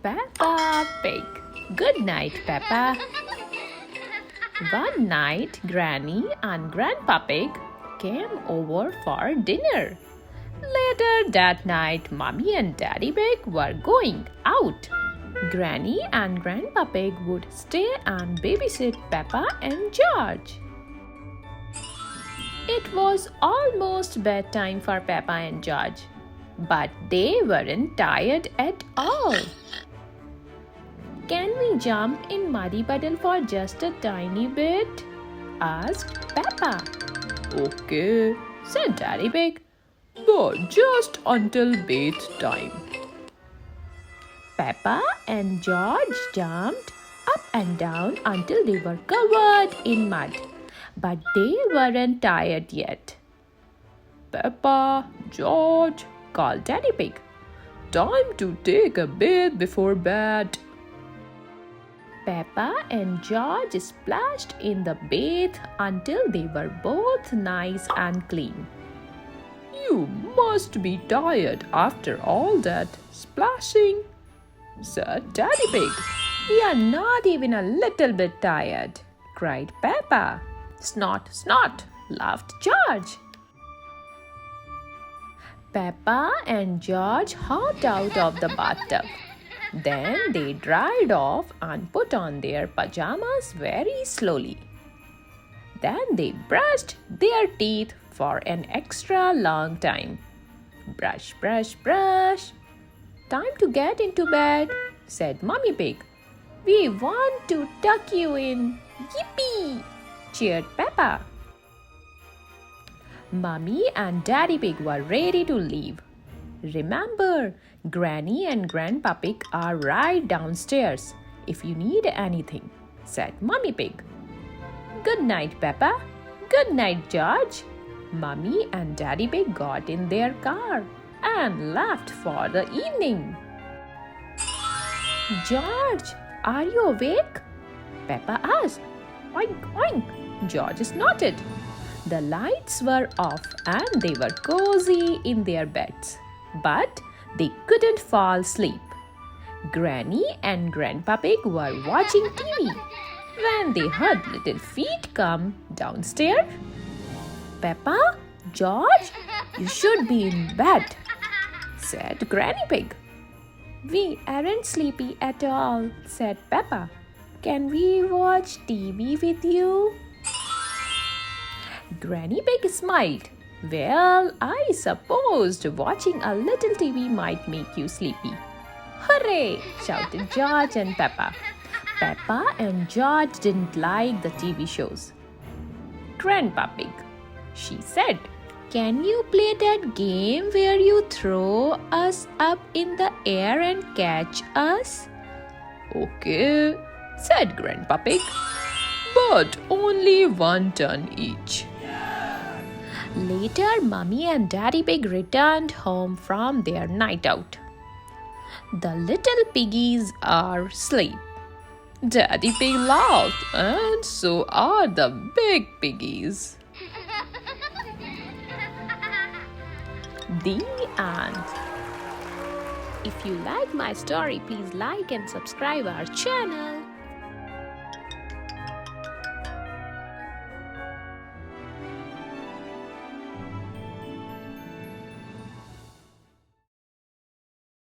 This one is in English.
Peppa Pig. Good night, Peppa. One night, Granny and Grandpa Pig came over for dinner. Later that night, Mommy and Daddy Pig were going out. Granny and Grandpa Pig would stay and babysit Peppa and George. It was almost bedtime for Peppa and George, but they weren't tired at all. "Can we jump in muddy puddle for just a tiny bit?" asked Peppa. "Okay," said Daddy Pig, "but just until bath time." Peppa and George jumped up and down until they were covered in mud, but they weren't tired yet. "Peppa, George," called Daddy Pig, "time to take a bath before bed." Peppa and George splashed in the bath until they were both nice and clean. "You must be tired after all that splashing," said Daddy Pig. "We are not even a little bit tired," cried Peppa. "Snot, snot," laughed George. Peppa and George hopped out of the bathtub. Then they dried off and put on their pajamas very slowly. Then they brushed their teeth for an extra long time. Brush, brush, brush. "Time to get into bed," said Mommy Pig. "We want to tuck you in." "Yippee!" cheered Peppa. Mommy and Daddy Pig were ready to leave. "Remember, Granny and Grandpa Pig are right downstairs if you need anything," said Mommy Pig. "Good night, Peppa. Good night, George." Mommy and Daddy Pig got in their car and left for the evening. "George, are you awake?" Peppa asked. "Oink, oink," George snorted. The lights were off and they were cozy in their beds, but they couldn't fall asleep. Granny and Grandpa Pig were watching TV when they heard little feet come downstairs. "Peppa, George, you should be in bed," said Granny Pig. "We aren't sleepy at all," said Peppa. "Can we watch TV with you?" Granny Pig smiled. "Well, I supposed watching a little TV might make you sleepy." "Hooray!" shouted George and Peppa. Peppa and George didn't like the TV shows. "Grandpa Pig," she said, "can you play that game where you throw us up in the air and catch us?" "Okay," said Grandpa Pig, "but only one turn each." Later, Mommy and Daddy Pig returned home from their night out. The little piggies are asleep. Daddy Pig laughed, and so are the big piggies. The end. If you like my story, please like and subscribe our channel.